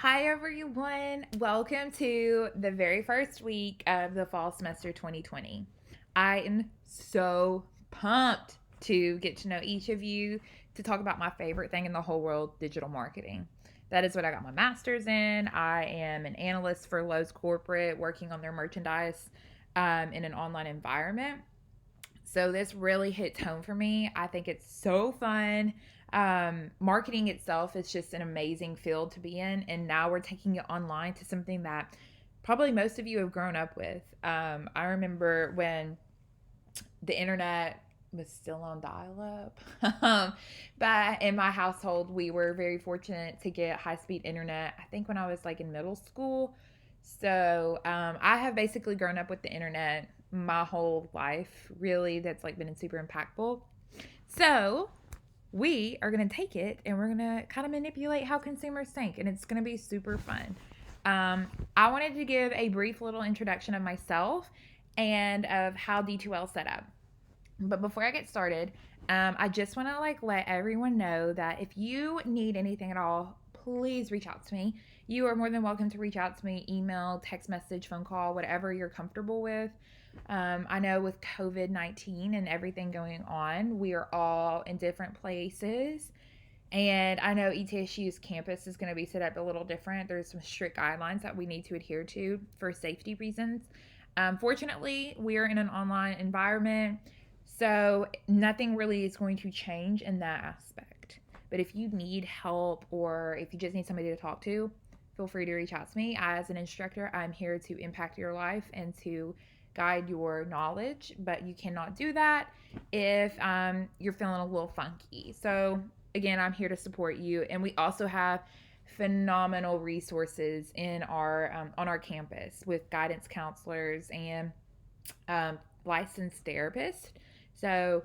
Hi, everyone. Welcome to the very first week of the fall semester 2020. I am so pumped to get to know each of you to talk about my favorite thing in the whole world, digital marketing. That is what I got my master's in. I am an analyst for Lowe's Corporate, working on their merchandise in an online environment. So this really hits home for me. I think it's so fun. Marketing itself is just an amazing field to be in, and now we're taking it online to something that probably most of you have grown up with. I remember when the internet was still on dial-up. But in my household, we were very fortunate to get high-speed internet. I think when I was like in middle school. So I have basically grown up with the internet my whole life. Really, that's like been super impactful. So we are going to take it and we're going to kind of manipulate how consumers think, and it's going to be super fun. I wanted to give a brief little introduction of myself and of how D2L set up. But before I get started, I just want to let everyone know that if you need anything at all, please reach out to me. You are more than welcome to reach out to me, email, text message, phone call, whatever you're comfortable with. I know with COVID-19 and everything going on, we are all in different places. And I know ETSU's campus is going to be set up a little different. There's some strict guidelines that we need to adhere to for safety reasons. Fortunately, we are in an online environment, so nothing really is going to change in that aspect. But if you need help or if you just need somebody to talk to, feel free to reach out to me. As an instructor, I'm here to impact your life and to guide your knowledge, but you cannot do that if you're feeling a little funky. So, again, I'm here to support you. And we also have phenomenal resources in our on our campus with guidance counselors and licensed therapists. So,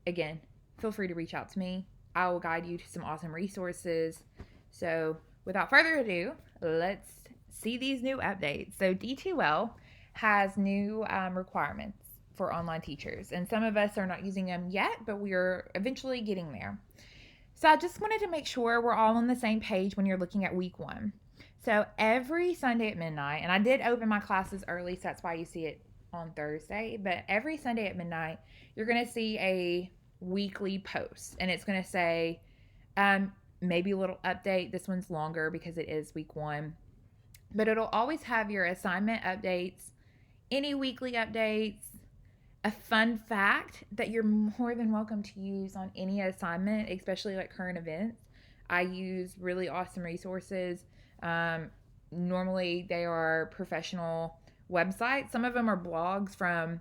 again, feel free to reach out to me. I will guide you to some awesome resources. So, without further ado, let's see these new updates. So, D2L has new requirements for online teachers, and some of us are not using them yet, but we are eventually getting there. So, I just wanted to make sure we're all on the same page when you're looking at week one. So, every Sunday at midnight, and I did open my classes early, so that's why you see it on Thursday, but every Sunday at midnight, you're going to see a weekly post, and it's going to say maybe a little update. This one's longer because it is week one, but it'll always have your assignment updates, any weekly updates, a fun fact that you're more than welcome to use on any assignment, especially like current events. I use really awesome resources. Normally, they are professional websites. Some of them are blogs from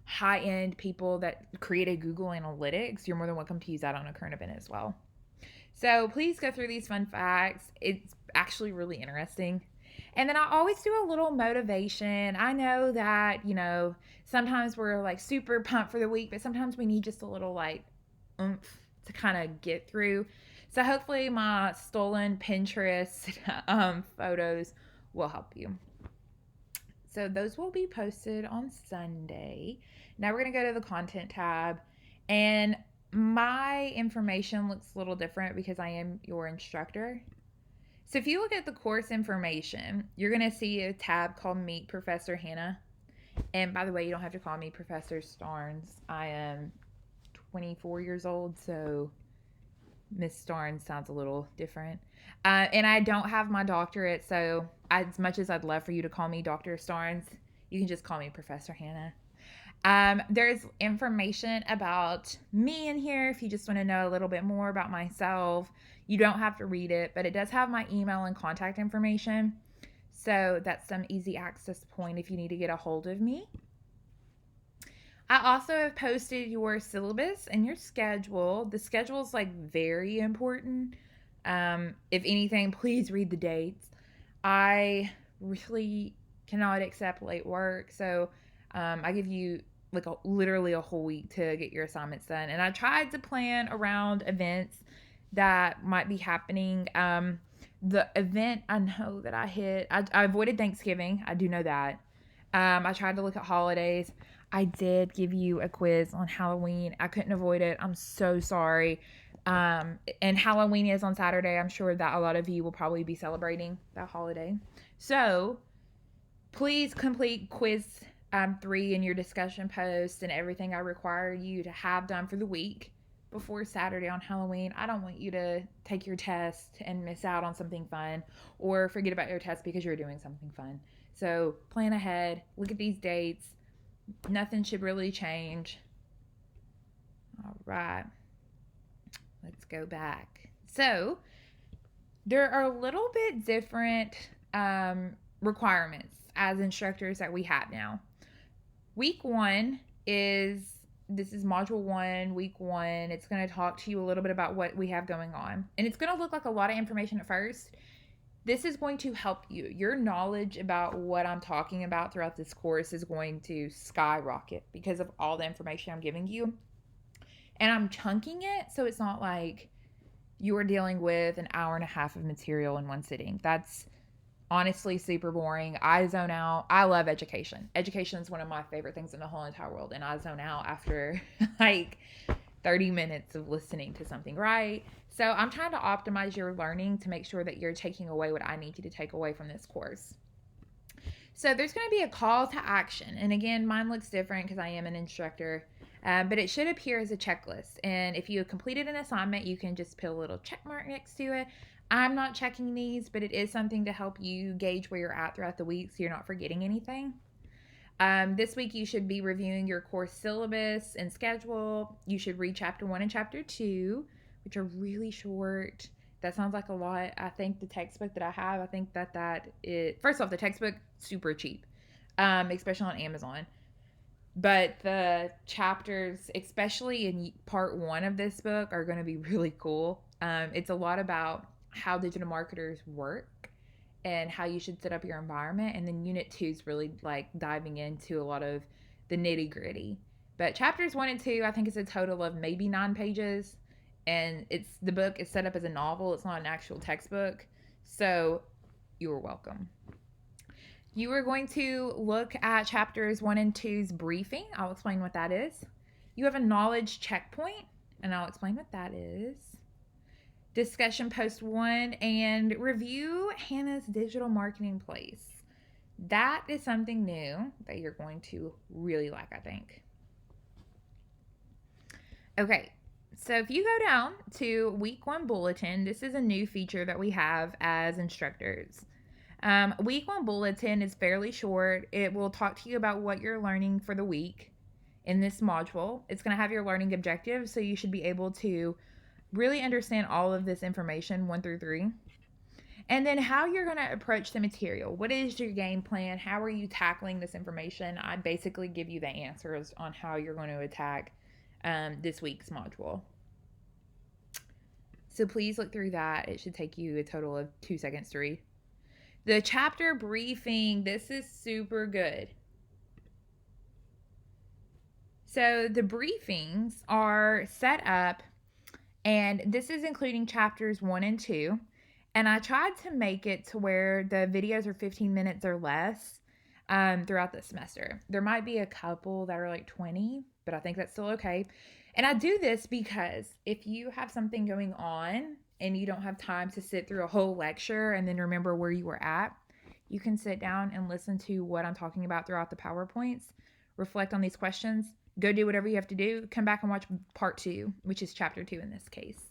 high end people that created Google Analytics. You're more than welcome to use that on a current event as well. So please go through these fun facts. It's actually really interesting. And then I always do a little motivation. I know that, sometimes we're like super pumped for the week, but sometimes we need just a little like oomph to kind of get through. So hopefully my stolen Pinterest photos will help you. So those will be posted on Sunday. Now we're going to go to the content tab, and my information looks a little different because I am your instructor. So if you look at the course information, you're going to see a tab called Meet Professor Hannah. And by the way, you don't have to call me Professor Starnes. I am 24 years old, so Miss Starnes sounds a little different. And I don't have my doctorate, so as much as I'd love for you to call me Dr. Starnes, you can just call me Professor Hannah. There's information about me in here if you just want to know a little bit more about myself. You don't have to read it, but it does have my email and contact information. So that's some easy access point if you need to get a hold of me. I also have posted your syllabus and your schedule. The schedule is like very important. If anything, please read the dates. I really cannot accept late work, so I give you like literally a whole week to get your assignments done. And I tried to plan around events that might be happening. The event I know that I avoided Thanksgiving. I do know that. I tried to look at holidays. I did give you a quiz on Halloween. I couldn't avoid it. I'm so sorry. And Halloween is on Saturday. I'm sure that a lot of you will probably be celebrating that holiday. So please complete quiz 3 in your discussion post and everything I require you to have done for the week before Saturday on Halloween. I don't want you to take your test and miss out on something fun or forget about your test because you're doing something fun. So plan ahead, look at these dates. Nothing should really change. All right, let's go back. So there are a little bit different requirements as instructors that we have now. Week 1 is this is module 1, week 1. It's going to talk to you a little bit about what we have going on. And it's going to look like a lot of information at first. This is going to help you. Your knowledge about what I'm talking about throughout this course is going to skyrocket because of all the information I'm giving you. And I'm chunking it so it's not like you're dealing with an hour and a half of material in one sitting. That's honestly super boring. I zone out. I love education. Education is one of my favorite things in the whole entire world, and I zone out after like 30 minutes of listening to something, right? So I'm trying to optimize your learning to make sure that you're taking away what I need you to take away from this course. So there's going to be a call to action. And again, mine looks different because I am an instructor, but it should appear as a checklist. And if you completed an assignment, you can just put a little check mark next to it. I'm not checking these, but it is something to help you gauge where you're at throughout the week so you're not forgetting anything. This week, you should be reviewing your course syllabus and schedule. You should read chapter 1 and chapter 2, which are really short. That sounds like a lot. I think the textbook that I have, I think that is, first off, the textbook, super cheap, especially on Amazon. But the chapters, especially in part 1 of this book, are going to be really cool. It's a lot about how digital marketers work and how you should set up your environment. And then unit 2 is really like diving into a lot of the nitty gritty. But chapters 1 and 2, I think it's a total of maybe 9 pages. And the book is set up as a novel. It's not an actual textbook. So you're welcome. You are going to look at chapters 1 and 2's briefing. I'll explain what that is. You have a knowledge checkpoint, and I'll explain what that is. Discussion post 1 and review Hannah's digital marketing place. That is something new that you're going to really like, I think. Okay, so if you go down to week 1 bulletin, this is a new feature that we have as instructors. Week 1 bulletin is fairly short. It will talk to you about what you're learning for the week in this module. It's going to have your learning objectives, so you should be able to really understand all of this information 1 through 3. And then how you're going to approach the material. What is your game plan? How are you tackling this information? I basically give you the answers on how you're going to attack this week's module. So please look through that. It should take you a total of 2 seconds to read. The chapter briefing, this is super good. So the briefings are set up, and this is including chapters 1 and 2. And I tried to make it to where the videos are 15 minutes or less throughout the semester. There might be a couple that are like 20, but I think that's still okay. And I do this because if you have something going on and you don't have time to sit through a whole lecture and then remember where you were at, you can sit down and listen to what I'm talking about throughout the PowerPoints, reflect on these questions, go do whatever you have to do, come back and watch part 2, which is chapter 2 in this case,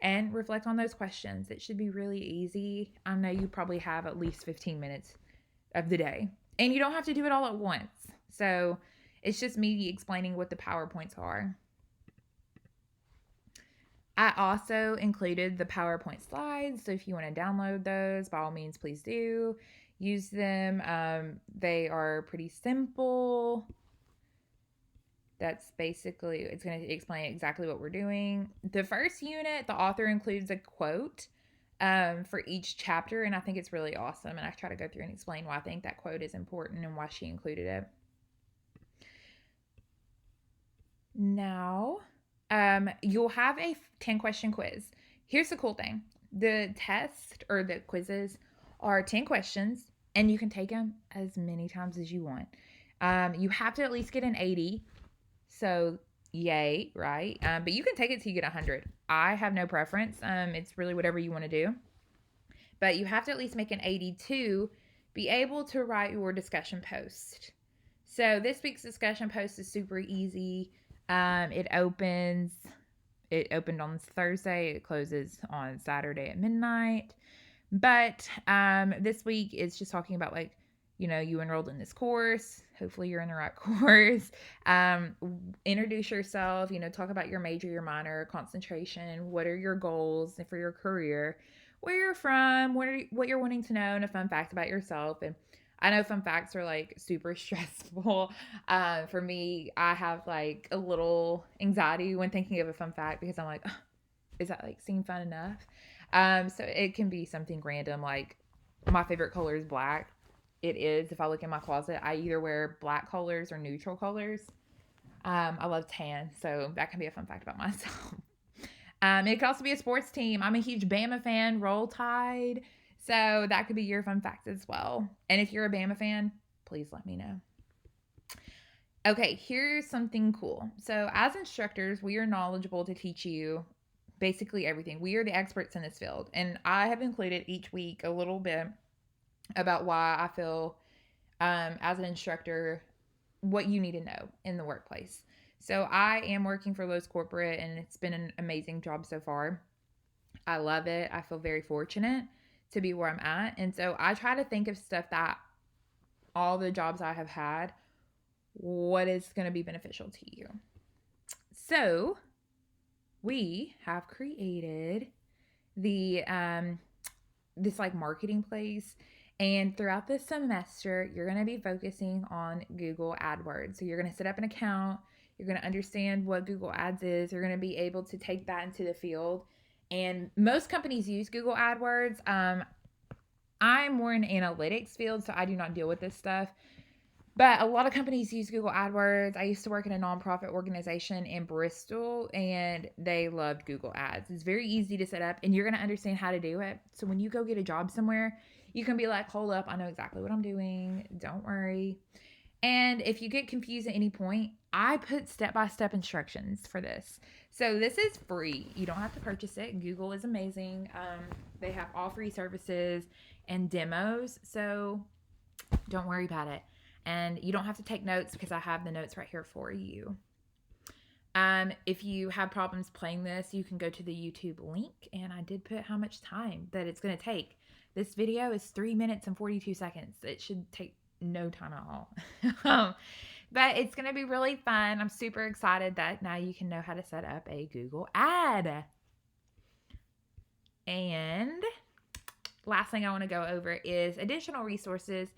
and reflect on those questions. It should be really easy. I know you probably have at least 15 minutes of the day, and you don't have to do it all at once. So it's just me explaining what the PowerPoints are. I also included the PowerPoint slides, so if you want to download those, by all means, please do. Use them. They are pretty simple. That's basically, it's going to explain exactly what we're doing. The first unit, the author includes a quote for each chapter, and I think it's really awesome. And I try to go through and explain why I think that quote is important and why she included it. Now, you'll have a 10-question quiz. Here's the cool thing. The test or the quizzes are 10 questions, and you can take them as many times as you want. You have to at least get an 80. So Yay, right? But you can take it till you get 100. I have no preference. It's really whatever you want to do. But you have to at least make an 80 to be able to write your discussion post. So this week's discussion post is super easy. It opens. It opened on Thursday. It closes on Saturday at midnight. But this week it's just talking about like, you enrolled in this course. Hopefully you're in the right course. Introduce yourself. Talk about your major, your minor, concentration. What are your goals for your career? Where you're from. What you're wanting to know, and a fun fact about yourself. And I know fun facts are like super stressful. For me, I have like a little anxiety when thinking of a fun fact because I'm like, oh, is that like seem fun enough? So it can be something random like my favorite color is black. It is. If I look in my closet, I either wear black colors or neutral colors. I love tan, so that can be a fun fact about myself. It could also be a sports team. I'm a huge Bama fan. Roll Tide. So that could be your fun fact as well. And if you're a Bama fan, please let me know. Okay, here's something cool. So as instructors, we are knowledgeable to teach you basically everything. We are the experts in this field. And I have included each week a little bit about why I feel as an instructor what you need to know in the workplace. So I am working for Lowe's Corporate, and it's been an amazing job so far. I love it. I feel very fortunate to be where I'm at. And so I try to think of stuff that all the jobs I have had, what is going to be beneficial to you. So we have created the this like marketing place, and throughout this semester you're going to be focusing on Google AdWords. So you're going to set up an account, you're going to understand what Google Ads is, you're going to be able to take that into the field. And most companies use Google AdWords. I'm more in the analytics field, so I do not deal with this stuff. But a lot of companies use Google AdWords. I used to work in a nonprofit organization in Bristol, and they loved Google Ads. It's very easy to set up, and you're going to understand how to do it. So when you go get a job somewhere, you can be like, hold up, I know exactly what I'm doing. Don't worry. And if you get confused at any point, I put step-by-step instructions for this. So this is free. You don't have to purchase it. Google is amazing. They have all free services and demos. So don't worry about it. And you don't have to take notes because I have the notes right here for you. If you have problems playing this, you can go to the YouTube link, and I did put how much time that it's going to take. This video is 3 minutes and 42 seconds. It should take no time at all. But it's going to be really fun. I'm super excited that now you can know how to set up a Google ad. And last thing I want to go over is additional resources.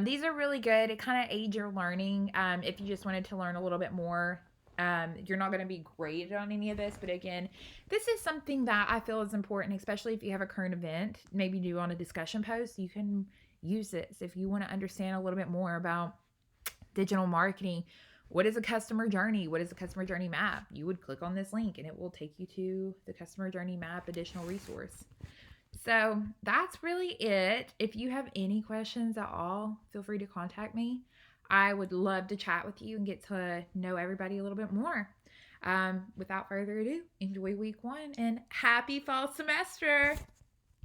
These are really good. It kind of aids your learning. If you just wanted to learn a little bit more, you're not going to be graded on any of this. But again, this is something that I feel is important, especially if you have a current event, maybe do on a discussion post. You can use this if you want to understand a little bit more about digital marketing. What is a customer journey? What is a customer journey map? You would click on this link and it will take you to the customer journey map additional resource. So that's really it. If you have any questions at all, feel free to contact me. I would love to chat with you and get to know everybody a little bit more. Without further ado, enjoy week 1 and happy fall semester.